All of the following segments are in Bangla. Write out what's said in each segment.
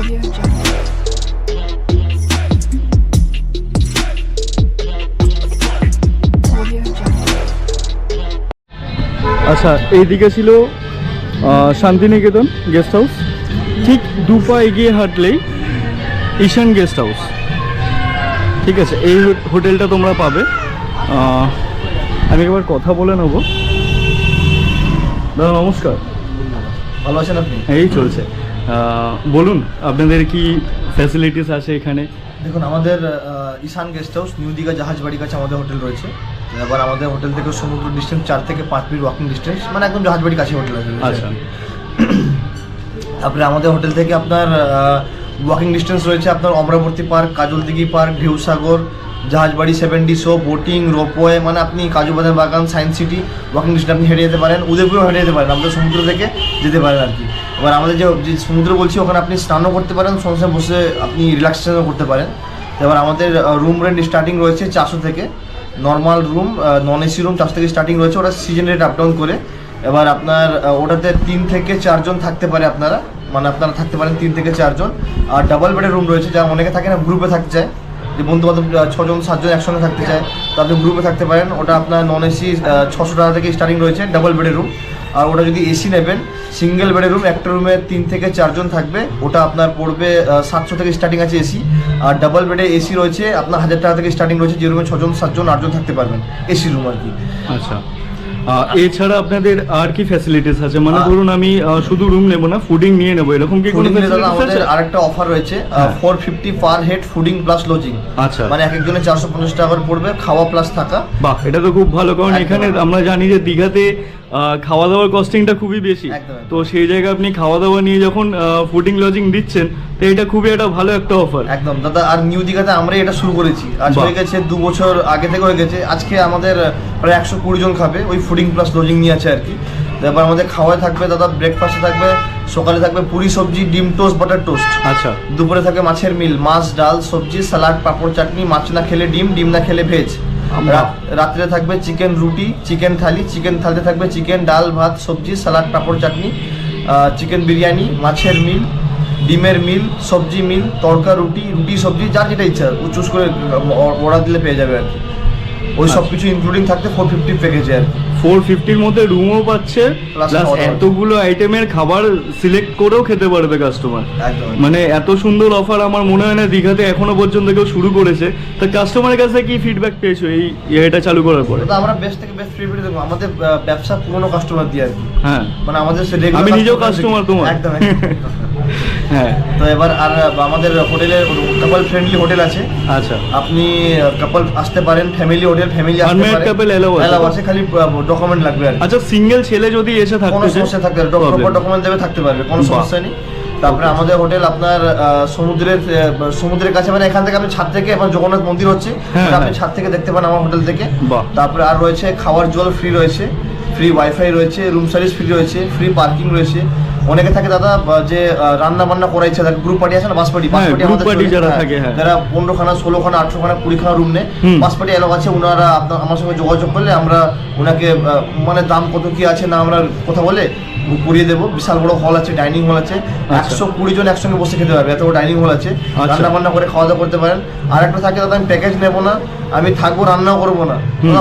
আচ্ছা, এইদিকে ছিল শান্তিনিকেতন গেস্ট হাউস, ঠিক দুপা এগিয়ে হাঁটলেই ঈশান গেস্ট হাউস। ঠিক আছে, এই হোটেলটা তোমরা পাবে। আমি একবার কথা বলে নেব। দাদা নমস্কার, ভালো আছেন আপনি? এই চলছে। বলুন আপনাদের কি ফ্যাসিলিটিস আছে এখানে? দেখুন, আমাদের ঈশান গেস্ট হাউস নিউ দীঘা জাহাজবাড়ির কাছে আমাদের হোটেল রয়েছে। এবার আমাদের হোটেল থেকে সমুদ্র ডিস্টেন্স 4 থেকে 5 মিনিট ওয়াকিং ডিস্টেন্স, মানে একদম জাহাজবাড়ির কাছে হোটেল আছে। আচ্ছা, তারপরে আমাদের হোটেল থেকে আপনার ওয়াকিং ডিস্টেন্স রয়েছে আপনার Amaravati park, Kajaldighi park, ঢেউসাগর, Jahajbari, 7D show, boating, ropeway, মানে আপনি কাজু বাদাম বাগান, সায়েন্স সিটি ওয়াকিং ডিস্টেন্স আপনি হেঁটে যেতে পারেন। উদয়পুরেও হেঁটে যেতে পারেন, আমাদের সমুদ্র থেকে যেতে পারেন আর কি। এবার আমাদের যে সমুদ্র বলছি, ওখানে আপনি স্নানও করতে পারেন, সঙ্গে বসে আপনি রিল্যাক্সেশনও করতে পারেন। এবার আমাদের রুম রেন্ট স্টার্টিং রয়েছে 400 থেকে। Normal room, non AC room 400 থেকে স্টার্টিং রয়েছে, ওটা সিজন রেট আপ ডাউন করে। এবার আপনার ওটাতে 3 থেকে 4 জন থাকতে পারে আপনারা, মানে আপনারা থাকতে পারেন 3 থেকে 4 জন। আর ডাবল বেডের রুম রয়েছে, যা অনেকে থাকে না গ্রুপে থাকতে চায়, যে বন্ধু বান্ধব 6 জন 7 জন একসঙ্গে থাকতে চায়, তো আপনি গ্রুপে থাকতে পারেন। ওটা আপনার নন এসি 600 টাকা থেকে স্টার্টিং রয়েছে ডাবল বেডের রুম। আর ওটা যদি এসি নেবেন, সিঙ্গেল বেডের রুম, একটা রুমে 3 থেকে 4 জন থাকবে, ওটা আপনার পড়বে 700 থেকে স্টার্টিং আছে এসি। আর ডাবল বেডে এসি রয়েছে আপনার 1000 টাকা থেকে স্টার্টিং রয়েছে, যে রুমে 6 জন 7 জন 8 জন থাকতে পারবেন, এসি রুম আর কি। আচ্ছা, এছাড়া আপনাদের আর কি ফ্যাসিলিটিস আছে? মানে ধরুন আমি শুধু রুম নেব না, ফুডিং নিয়ে নেব, এরকম কি কোনো ফ্যাসিলিটিস আছে? আমাদের আরেকটা অফার রয়েছে, 450 per head fooding plus lodging. আচ্ছা, মানে এক একজনের 450 টাকা করে পড়বে, খাওয়া প্লাস থাকা। বাহ, এটা তো খুব ভালো, কারণ এখানে আমরা জানি যে দীঘাতে খাওয়া দাওয়ার কস্টিংটা খুবই বেশি। তো সেই জায়গায় আপনি খাওয়া দাওয়া নিয়ে যখন ফুডিং লজিং দিচ্ছেন, তো এটা খুবই একটা ভালো একটা অফার। একদম দাদা। আর নিউ দীঘাতে আমরা এটা শুরু করেছি, আজ হয়ে গেছে 2 বছর আগে থেকে হয়ে গেছে। আজকে আমাদের প্রায় 120 জন খাবে, ওই ফুডিং প্লাস লজিং নিয়ে আছে আর কি। তারপর আমাদের খাওয়ায় থাকবে দাদা, ব্রেকফাস্টে থাকবে, সকালে থাকবে পুরি সবজি, ডিম টোস্ট, বাটার টোস্ট। আচ্ছা, দুপুরে থাকবে মাছের মিল, মাছ, ডাল, সবজি, স্যালাড, পাঁপড়, চাটনি, মাছ না খেলে ডিম, ডিম না খেলে ভেজ। রাত্রে থাকবে চিকেন রুটি, চিকেন থালি, চিকেন থালিতে থাকবে চিকেন, ডাল, ভাত, সবজি, স্যালাড, পাঁপড়, চাটনি, চিকেন বিরিয়ানি, মাছের মিল, ডিমের মিল, সবজি মিল, তড়কা, রুটি, রুটি সবজি, যার যেটা ইচ্ছা চুজ করে অর্ডার দিলে পেয়ে যাবে আর কি। ওই সব কিছু ইনক্লুডিং থাকতে 450 প্যাকেজে আর কি। 450-র মধ্যে রুমও পাচ্ছে, প্লাস এতগুলো আইটেমের খাবার সিলেক্ট করেও খেতে পারবে কাস্টমার। মানে এত সুন্দর অফার আমার মনে হয় না দীঘাতে এখনো পর্যন্ত কেউ শুরু করেছে। তা কাস্টমারের কাছে কি ফিডব্যাক পেয়েছো এই এটা চালু করার পরে? আমরা বেস্ট থেকে বেস্ট ফিডব্যাক দেবো, আমাদের ব্যবসা পুরনো কাস্টমার দিয়ে আর কি। হ্যাঁ, মানে আমাদের আমি নিজেও কাস্টমার তোমার। একদম। হ্যাঁ, তো এবার আর আমাদের হোটেলে কাপল ফ্রেন্ডলি হোটেল আছে। আচ্ছা, আপনি কাপল আসতে পারেন, ফ্যামিলি হোটেল, ফ্যামিলি আসতে পারে, কাপল এলাও আছে, খালি ডকুমেন্ট লাগবে আর কি। আচ্ছা, সিঙ্গেল ছেলে যদি এসে থাকে কোনো সমস্যা থাকবে, ডকুমেন্ট দেবে, থাকতে পারবে, কোনো সমস্যা নেই। তারপরে আমাদের হোটেল আপনার সমুদ্রের কাছে, মানে এখান থেকে আপনি ছাদ থেকে, এখন জগন্নাথ মন্দির হচ্ছে, আপনি ছাদ থেকে দেখতে পান আমার হোটেল থেকে। তারপরে আর রয়েছে খাওয়ার জল ফ্রি রয়েছে, ফ্রি ওয়াইফাই রয়েছে, রুম সার্ভিস ফ্রি রয়েছে, ফ্রি পার্কিং রয়েছে। অনেকে থাকে দাদা যে রান্না বান্না করা ইচ্ছা থাকে, গ্রুপ পার্টি আছে না, বাস পার্টি আমাদের যারা 15খানা 16খানা 18খানা 20খানা রুম নেয়, বাস পার্টি এলাকা আছে। ওনারা আমার সঙ্গে যোগাযোগ করলে আমরা ওনাকে মানে দাম কত কি আছে না আমরা কথা বলে করিয়ে দেবো। বিশাল বড় হল আছে, ডাইনিং হল আছে, 120 জন একসঙ্গে বসে খেতে পারবে, এত বড় ডাইনিং হল আছে, রান্না বান্না করে খাওয়া দাওয়া করতে পারেন। আর একটা থাকে দাদা, আমি প্যাকেজ নেবো না, আমি থাকবো, রান্নাও করবো না,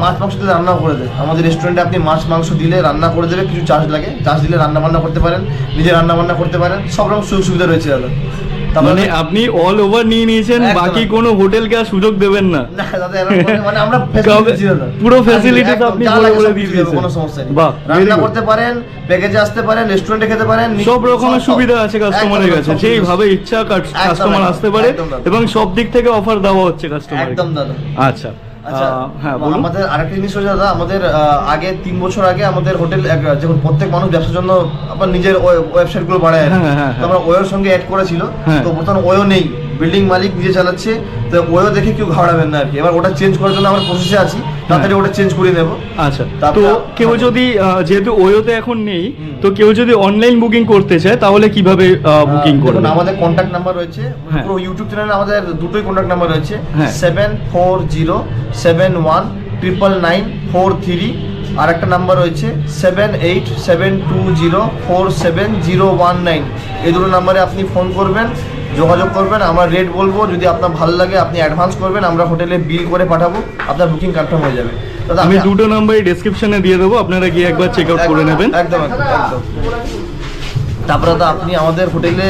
মাছ মাংস দিলে রান্নাও করে দেয়। আমাদের রেস্টুরেন্টে আপনি মাছ মাংস দিলে রান্না করে দেবে, কিছু চার্জ লাগে, চার্জ দিলে রান্না বান্না করতে পারেন, নিজে রান্না বান্না করতে পারেন, সব রকম সুযোগ সুবিধা রয়েছে দাদা। মানে আপনি অল ওভার নিয়ে নিয়েছেন, বাকি কোনো হোটেলকে আর সুযোগ দেবেন না। না দাদা, মানে আমরা পুরো ফ্যাসিলিটি আপনি করে দিয়ে দিয়েছেন, কোনো সমস্যা নেই। রান্না করতে পারেন, প্যাকেজে আসতে পারেন, রেস্টুরেন্টে খেতে পারেন, সব রকমের সুবিধা আছে কাস্টমারের কাছে, যেইভাবে ইচ্ছা কাস্টমার আসতে পারে, এবং সব দিক থেকে অফার দেওয়া হচ্ছে কাস্টমার। একদম দাদা। আচ্ছা, হ্যাঁ, আমাদের আরেকটা জিনিস হচ্ছে দাদা, আমাদের আগে 3 বছর আগে আমাদের হোটেল, যখন প্রত্যেক মানুষ ব্যবসার জন্য আপনার নিজের ওয়েবসাইট গুলো বাড়ায়, আমরা ওয়ের সঙ্গে অ্যাড করেছিল, তো বর্তমানে ওয়েও নেই, বিল্ডিং মালিক নিজে চালাচ্ছে, তো ওয়েও দেখে কেউ ঘাড়াবেন না আর কি। এবার ওটা চেঞ্জ করার জন্য আমরা প্রসেসে আছি, তাড়াতাড়ি ওটা চেঞ্জ করে নেব। আচ্ছা, তো কেউ যদি যেহেতু ওয়োতে এখন নেই, তো কেউ যদি অনলাইন বুকিং করতে চায় তাহলে কিভাবে বুকিং করবে? আমাদের কন্ট্যাক্ট নাম্বার রয়েছে, পুরো ইউটিউব চ্যানেলে আমাদের দুটোই কন্ট্যাক্ট নাম্বার রয়েছে, 7407199943 আর একটা নাম্বার রয়েছে 7872047019। এই দুটো নাম্বারে আপনি ফোন করবেন, যোগাযোগ করবেন, আমরা রেট বলবো, যদি আপনার ভালো লাগে আপনি অ্যাডভান্স করবেন, আমরা হোটেলে বিল করে পাঠাবো, আপনার বুকিং কনফার্ম হয়ে যাবে। দাদা আমি দুটো নাম্বারই ডেসক্রিপশনে দিয়ে দেবো, আপনারা গিয়ে একবার চেক আউট করে নেবেন। একদম একদম একদম। তারপরে দাদা আপনি আমাদের হোটেলে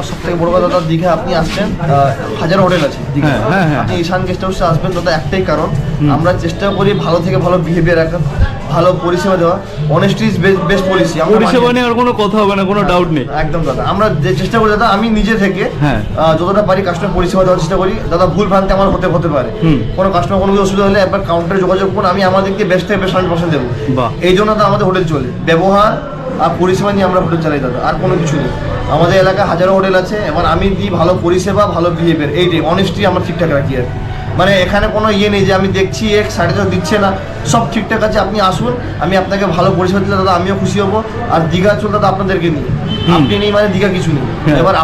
সব থেকে বড় কথা দাদা, দীঘা আপনি আসবেন, হাজার হোটেল আছে দীঘা, হ্যাঁ। আপনি ঈশান গেস্ট হাউসে আসবেন দাদা একটাই কারণ, আমরা চেষ্টা করি ভালো থেকে ভালো বিহেভিয়ার রাখার, ভালো পরিষেবা দেওয়া। Honesty is best policy. পরিষেবা নিয়ে আর কোনো কথা হবে না, কোনো ডাউট নেই। একদম দাদা, আমরা যে চেষ্টা করি দাদা, আমি নিজে থেকে যতটা পারি কাস্টমার পরিষেবা দেওয়ার চেষ্টা করি দাদা। ভুল ভ্রান্তি আমার হতে পারে, কোনো কাস্টমার কোনো কিছু অসুবিধা হলে একবার কাউন্টারে যোগাযোগ করুন, আমি আমাদেরকে বেস্ট থেকে বেস্ট 100% দেবো। এই জন্য দাদা আমাদের হোটেল চলে, ব্যবহার আর পরিষেবা নিয়ে আমরা হোটেল চালাই দাদা, আর কোনো কিছু নেই। আমাদের এলাকায় হাজারো হোটেল আছে, এবার আমি দিই ভালো পরিষেবা, ভালো বিহেভিয়ার, এইটাই অনেস্টি আমরা ঠিকঠাক রাখি আর কি। মানে এখানে কোনো ইয়ে নেই যে আমি দেখছি 1.5 দিচ্ছে না, সব ঠিকঠাক আছে। আপনি আসুন, আমি আপনাকে ভালো পরিষেবা দিলে দাদা আমিও খুশি হবো। আর দীঘা চল দাদা আপনাদেরকে নিয়ে, আপনি নেই মানে দীঘা কিছু নেই। এবার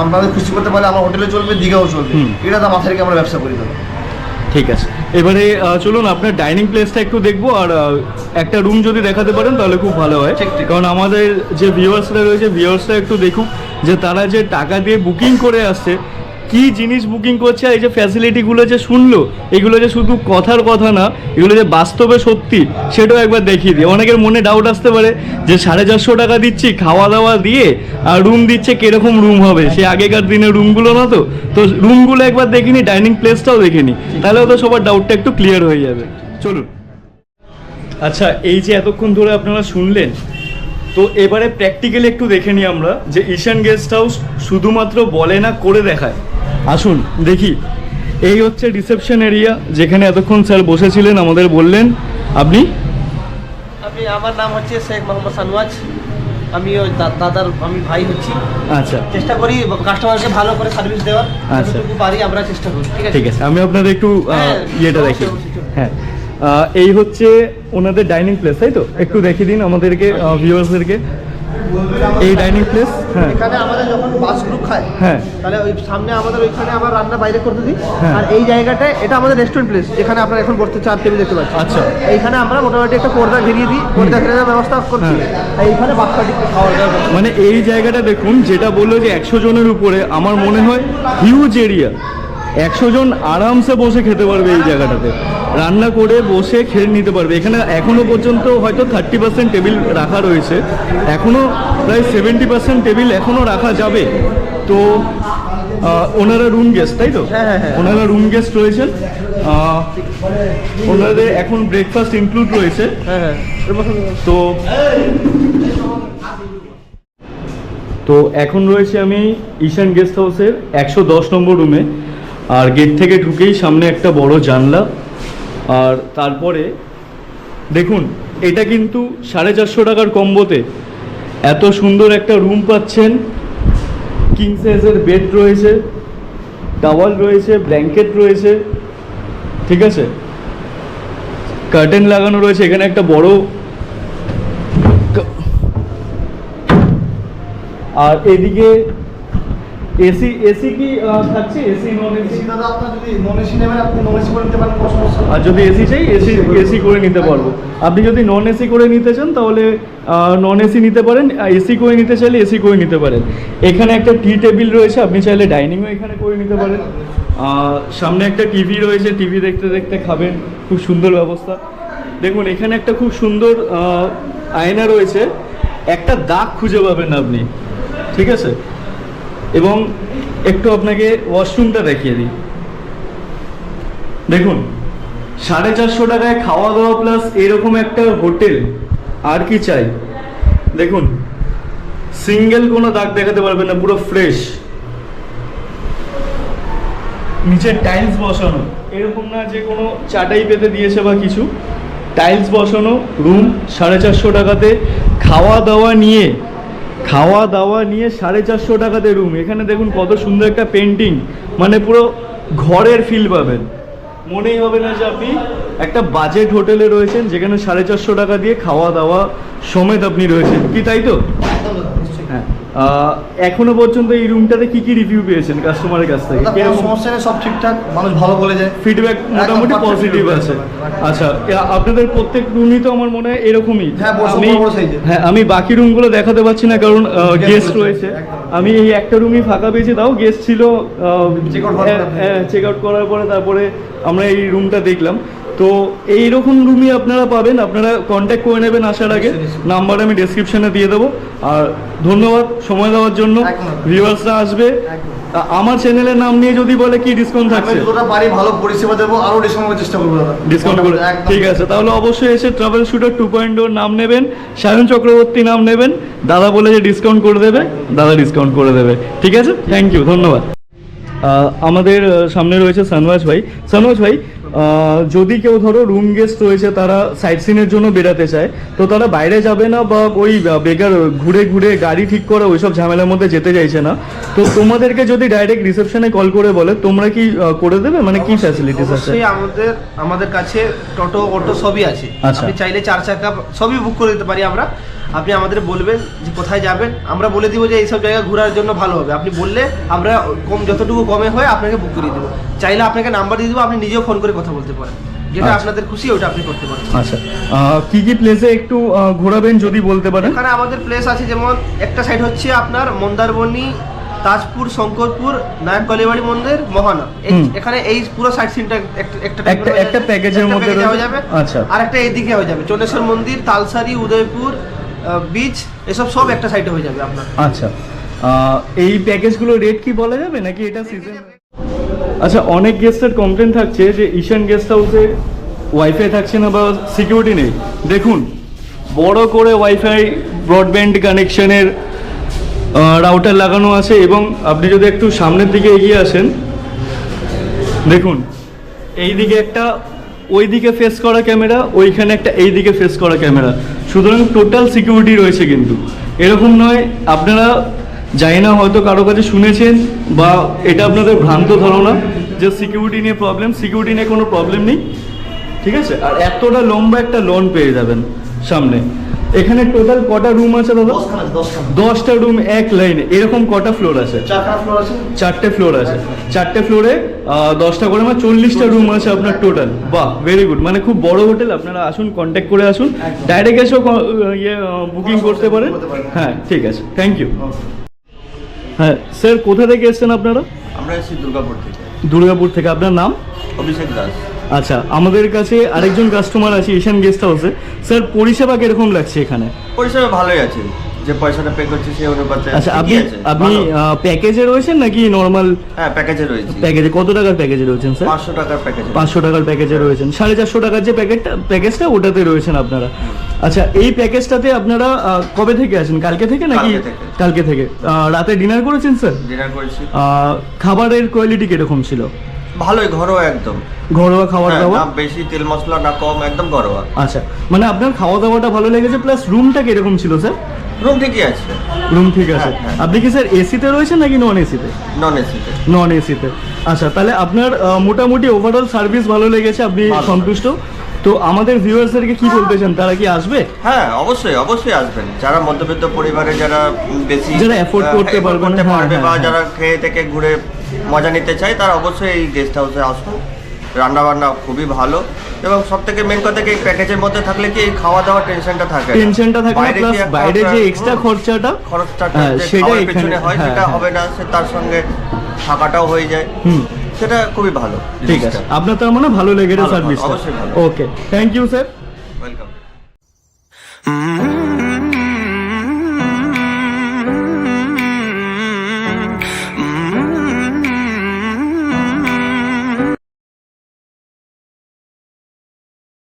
আপনাদের খুশি করতে পারলে আমার হোটেলে চলবে, দীঘাও চলবে, এটা দাদা মাথায় রেখে আমরা ব্যবসা করি দাদা। ঠিক আছে, এবারে চলুন আপনার ডাইনিং প্লেসটা একটু দেখবো, আর একটা রুম যদি দেখাতে পারেন তাহলে খুব ভালো হয়। কারণ আমাদের যে ভিউয়ার্সরা রয়েছে, ভিউয়ার্সরা একটু দেখুক যে তারা যে টাকা দিয়ে বুকিং করে আসছে, কি জিনিস বুকিং করছে, আর এই যে ফ্যাসিলিটিগুলো যে শুনলো, এগুলো যে শুধু কথার কথা না, এগুলো যে বাস্তবে সত্যি, সেটাও একবার দেখিয়ে দিই। অনেকের মনে ডাউট আসতে পারে যে 450 টাকা দিচ্ছি, খাওয়া দাওয়া দিয়ে আর রুম দিচ্ছে, কীরকম রুম হবে, সে আগেকার দিনের রুমগুলো না তো। তো রুমগুলো একবার দেখিনি, ডাইনিং প্লেসটাও দেখিনি, তাহলেও তো সবার ডাউটটা একটু ক্লিয়ার হয়ে যাবে। চলুন। আচ্ছা, এই যে এতক্ষণ ধরে আপনারা শুনলেন, তো এবারে প্র্যাকটিক্যালি একটু দেখে নিই আমরা যে ঈশান গেস্ট হাউস শুধুমাত্র বলে না, করে দেখায়। আসুন দেখি। এই হচ্ছে রিসেপশন এরিয়া, যেখানে এতক্ষণ স্যার বসেছিলেন, আমাদের বললেন। আপনি? আমার নাম হচ্ছে শেখ মোহাম্মদ সানওয়াজ, আমি ওই দাদার আমি ভাই হচ্ছি। আচ্ছা, চেষ্টা করি কাস্টমারকে ভালো করে সার্ভিস দেওয়ার, যতটুকু পারি আমরা চেষ্টা করি। ঠিক আছে, আমি আপনাদের একটু ইয়েটা দেখি। হ্যাঁ, এই হচ্ছে ওনাদের ডাইনিং প্লেস, তাই তো? একটু দেখিয়ে দিন আমাদেরকে, ভিউয়ার্সদেরকে এই ডাইনিং প্লেস। হ্যাঁ, এখানে আমাদের যখন বাস গ্রুপ খায়, হ্যাঁ, তাহলে ওই সামনে আমাদের ওইখানে আমরা রান্না বাইরে করতে দিই। আর এই জায়গাটায় এটা আমাদের রেস্টুরেন্ট প্লেস, যেখানে আপনারা এখন বসতে 4 টেবিল দেখতে পাচ্ছেন। আচ্ছা, এইখানে আমরা মোটামুটি একটা পর্দা ঘিরিয়ে দিই, পর্দা ঘিরে ব্যবস্থা করছি। এইখানে বাচ্চাটি খাওয়া দাওয়া করছি। মানে এই জায়গাটা দেখুন, যেটা বললো যে 100 জনের উপরে, আমার মনে হয় হিউজ এরিয়া, 100 জন আরামসে বসে খেতে পারবে এই জায়গাটাতে, রান্না করে বসে খেয়ে নিতে পারবে। এখানে এখনো পর্যন্ত হয়তো 30% টেবিল রাখা রয়েছে, এখনো প্রায় 70% টেবিল এখনো রাখা যাবে। তো ওনারা রুম গেস্ট, তাই তো? হ্যাঁ। ওনারা রুম গেস্ট রয়েছেন, ওনাদের এখন ব্রেকফাস্ট ইনক্লুড রয়েছে। হ্যাঁ। তো এখন রয়েছে আমি ঈশান গেস্ট হাউসের 110 নম্বর রুমে, আর গেট থেকে ঢুকেই সামনে একটা বড় জানলা। আর তারপরে দেখুন, এটা কিন্তু 450 টাকার কম্বোতে এত সুন্দর একটা রুম পাচ্ছেন। কিং সাইজের বেড রয়েছে, টাওয়াল রয়েছে, ব্ল্যাঙ্কেট রয়েছে, ঠিক আছে, কার্টেন লাগানো রয়েছে। এখানে একটা বড়, আর এদিকে এসি কি থাকছে? AC non AC? দাদা আপনার যদি নন এসি নেবেন আপনি নন এসি করে নিতে পারেন, কোনো সমস্যা নেই। আর যদি এসি চাই, এসি করে নিতে পারবো। আপনি যদি নন এসি করে নিতে চান তাহলে নন এসি নিতে পারেন, এসি করে নিতে চাইলে এসি করে নিতে পারেন। এখানে একটা টি টেবিল রয়েছে, আপনি চাইলে ডাইনিংও এখানে করে নিতে পারেন। সামনে একটা টিভি রয়েছে, টিভি দেখতে দেখতে খাবেন, খুব সুন্দর ব্যবস্থা। দেখুন, এখানে একটা খুব সুন্দর আয়না রয়েছে, একটা দাগ খুঁজে পাবেন না আপনি, ঠিক আছে। এবং একটু আপনাকে ওয়াশরুমটা দেখিয়ে দিই। দেখুন, 450 টাকায় খাওয়া দাওয়া প্লাস এরকম একটা হোটেল, আর কি চাই? দেখুন, সিঙ্গেল কোনো দাগ দেখাতে পারবেন না, পুরো ফ্রেশ। নিচে টাইলস বসানো, এরকম না যে কোনো চাটাই পেতে দিয়েছে বা কিছু, টাইলস বসানো রুম 450 টাকাতে। খাওয়া দাওয়া নিয়ে 450 টাকাতে রুম। এখানে দেখুন কত সুন্দর একটা পেন্টিং, মানে পুরো ঘরের ফিল পাবেন, মনেই হবে না যে আপনি একটা বাজেট হোটেলে রয়েছেন, যেখানে 450 টাকা দিয়ে খাওয়া দাওয়া সমেত আপনি রয়েছেন, কি তাই তো? হ্যাঁ। এখনো পর্যন্ত এই রুমটাতে কি কি রিভিউ পেয়েছেন কাস্টমারের কাছ থেকে? দাদা, কোনো সমস্যা নেই, সব ঠিকঠাক, মানুষ ভালো বলে যায়। ফিডব্যাক মোটামুটি একদম পজিটিভ perfect আছে। review। আচ্ছা, আপনাদের প্রত্যেক রুমই তো আমার মনে হয় এরকমই। হ্যাঁ, বড় বড় size এর। হ্যাঁ, আমি বাকি রুমগুলো দেখাতে পারছি না কারণ গেস্ট রয়েছে। একদম। আমি এই একটা রুমই ফাঁকা পেয়েছি, তাও গেস্ট ছিল। Check out করার পরে। চেক আউট করার পরে তারপরে আমরা এই রুমটা দেখলাম। তো এইরকম রুমই আপনারা পাবেন, আপনারা কন্ট্যাক্ট করে নেবেন আসার আগে। নাম্বার আমি ডেসক্রিপশনে দিয়ে দেবো। আর ধন্যবাদ সময় দেওয়ার জন্য। একদম। ভিউয়ার্সরা আসবে। আমার চ্যানেলের নাম নিয়ে যদি বলে কি ডিসকাউন্ট আমি থাকছে? যতটা পারি ভালো পরিষেবা দেবো, আরো ডিসকাউন্ট করার চেষ্টা করবো দাদা। ডিসকাউন্ট করে, একদম। ঠিক আছে। তাহলে অবশ্যই এসে ট্রাভেল শুটার 2.0 নাম নেবেন, সায়ন চক্রবর্তী নাম নেবেন। দাদা বলে যে ডিসকাউন্ট করে দেবে, দাদা ডিসকাউন্ট করে দেবে। ঠিক আছে, থ্যাংক ইউ, ধন্যবাদ। আমাদের সামনে রয়েছে সানওয়াজ ভাই। সানওয়াজ ভাই, যদি কেউ ধরো রুম গেস্ট রয়েছে, তারা সাইট সিনের জন্য বেরাতে চায়, তো তারা বাইরে যাবে না বা ওই বেকার ঘুরে ঘুরে গাড়ি ঠিক করা ওইসব ঝামেলার মধ্যে যেতে চাইছে না, তো তোমাদেরকে যদি ডাইরেক্ট রিসেপশনে কল করে বলে, তোমরা কি করে দেবে? মানে কি ফ্যাসিলিটিস আছে? অবশ্যই আমাদের কাছে টোটো অটো সবই আছে। আচ্ছা। আপনি চাইলে 4 চাকা সবই বুক করে দিতে পারি আমরা। আপনি আমাদের বলবেন যে কোথায় যাবেন, আমরা বলে দিব যে এইসব জায়গা ঘোরার জন্য ভালো হবে। আপনি বললে আমরা যতটুকু কমে হয় আপনাকে বুক করে দেবো। চাইলে আপনাকে নাম্বার দিয়ে দেবো, আপনি নিজেও ফোন করে কথা বলতে পারেন। যেটা আচ্ছা। আপনাদের খুশি ওটা আপনি করতে পারেন। আচ্ছা, কি কি প্লেসে একটু ঘোরাবেন যদি বলতে পারেন? এখানে আমাদের প্লেস আছে, যেমন একটা সাইড হচ্ছে আপনার মন্দারমণি, তাজপুর, শঙ্করপুর, নায়ক কালীবাড়ি মন্দির, মহানা। এখানে এই পুরো সাইড সিনটা একটা প্যাকেজের মধ্যে হয়ে যাবে। আচ্ছা। আর একটা এইদিকে হয়ে যাবে চন্দ্রেশ্বর মন্দির, তালসারি, উদয়পুর বিচ, এসব সব একটা সাইডে হয়ে যাবে আপনার। আচ্ছা, এই প্যাকেজগুলো রেট কি বলা যাবে নাকি এটা সিজন? আচ্ছা, অনেক গেস্টের কমপ্লেন থাকছে যে ঈশান গেস্ট হাউসে ওয়াইফাই থাকছে না বা সিকিউরিটি নেই। দেখুন, বড় করে ওয়াইফাই ব্রডব্যান্ড কানেকশনের রাউটার লাগানো আছে, এবং আপনি যদি একটু সামনের দিকে এগিয়ে আসেন, দেখুন এই দিকে একটা ওই দিকে ফেস করা ক্যামেরা, ওইখানে একটা এই দিকে ফেস করা ক্যামেরা। সুতরাং টোটাল সিকিউরিটি রয়েছে। কিন্তু এরকম নয়, আপনারা জানি না হয়তো কারো কাছে শুনেছেন বা এটা আপনাদের ভ্রান্ত ধারণা যে সিকিউরিটি নিয়ে প্রবলেম। সিকিউরিটি নিয়ে কোনো প্রবলেম নেই, ঠিক আছে। আর এতটা লম্বা একটা লন পেয়ে যাবেন সামনে। এখানে টোটাল কটা রুম আছে দাদা? 10টা রুম এক লাইনে। এরকম কটা ফ্লোর আছে? 4টা ফ্লোর আছে। 4টে ফ্লোর আছে। 4টে ফ্লোরে 10টা করে, মানে 40টা রুম আছে আপনার টোটাল। বাহ, ভেরি গুড। মানে খুব বড় হোটেল। আপনারা আসুন, কন্ট্যাক্ট করে আসুন, ডাইরেক্ট এসেও বুকিং করতে পারেন। হ্যাঁ, ঠিক আছে, থ্যাংক ইউ। হ্যাঁ স্যার, কোথা থেকে এসেছেন আপনারা? আমরা এসেছি দুর্গাপুর থেকে। দুর্গাপুর থেকে। আপনার নাম? অভিষেক দাস। আচ্ছা, আমাদের কাছে আরেকজন কাস্টমার আছে ঈশান গেস্ট হাউসে। স্যার, পরিষেবা কিরকম লাগছে এখানে? পরিষেবা ভালোই আছে, যে পয়সাটা পে করছি সেই অনুপাতে। আচ্ছা, ঠিকই আছে, আপনি ভালো। প্যাকেজে রয়েছেন নাকি নর্মাল? হ্যাঁ, প্যাকেজে রয়েছে। প্যাকেজে কত টাকার প্যাকেজে রয়েছেন স্যার? 500 টাকার প্যাকেজ। 500 টাকার প্যাকেজে রয়েছেন। 450 টাকার যে প্যাকেজটা ওটাতে রয়েছেন আপনারা। আচ্ছা, এই প্যাকেজটাতে আপনারা কবে থেকে আছেন? কালকে থেকে নাকি? কালকে থেকে। কালকে থেকে। রাতে ডিনার করেছেন স্যার? ডিনার করেছি। খাবারের কোয়ালিটি কিরকম ছিল? ভালোই, ঘরোয়া একদম। ঘরোয়া খাবার হ্যাঁ, দাবার? না বেশি তেল মশলা, না কম, একদম ঘরোয়া। আচ্ছা, মানে আপনার খাওয়া দাওয়াটা ভালো লেগেছে, প্লাস রুমটা কিরকম ছিল স্যার? রুম ঠিকই আছে। রুম ঠিক আছে। হ্যাঁ, হ্যাঁ। আপনি কি স্যার এসিতে রয়েছেন নাকি নন এসিতে? নন এসিতে। নন এসিতে। আচ্ছা, তাহলে আপনার মোটামুটি ওভারঅল সার্ভিস ভালো লেগেছে, আপনি ভালো। সন্তুষ্ট? তো আমাদের ভিউয়ার্সদেরকে কি বলতে চান, তারা কি আসবে? হ্যাঁ, অবশ্যই অবশ্যই আসবেন। যারা মধ্যবিত্ত পরিবারে, যারা বেশি যারা afford করতে পারবে না, হ্যাঁ, পারবে, বা হ্যাঁ, যারা খেয়ে থেকে ঘুরে মজা নিতে চায়, তারা অবশ্যই এই গেস্ট হাউসে আসুন। রান্না বান্না খুবই ভালো, এবং সব থেকে মেন কথা কি, এই প্যাকেজের মধ্যে থাকলে কি এই খাওয়া দাওয়ার টেনশনটা থাকে না। টেনশনটা থাকে না, বাইরে প্লাস কি একটা বাইরে যে আপনার এক্সট্রা খরচাটা হ্যাঁ, যে সেটা খাওয়ার এখানে পেছনে হয়, হ্যাঁ, সেটা হ্যাঁ। হবে না। সে তার সঙ্গে থাকাটাও হয়ে যায়, হুম, সেটা খুবই ভালো ঠিক আছে। আপনার তার মানে ভালো লেগেছে ভালো, সার্ভিসটা? অবশ্যই ভালো। ওকে, থ্যাংক ইউ স্যার। ওয়েলকাম।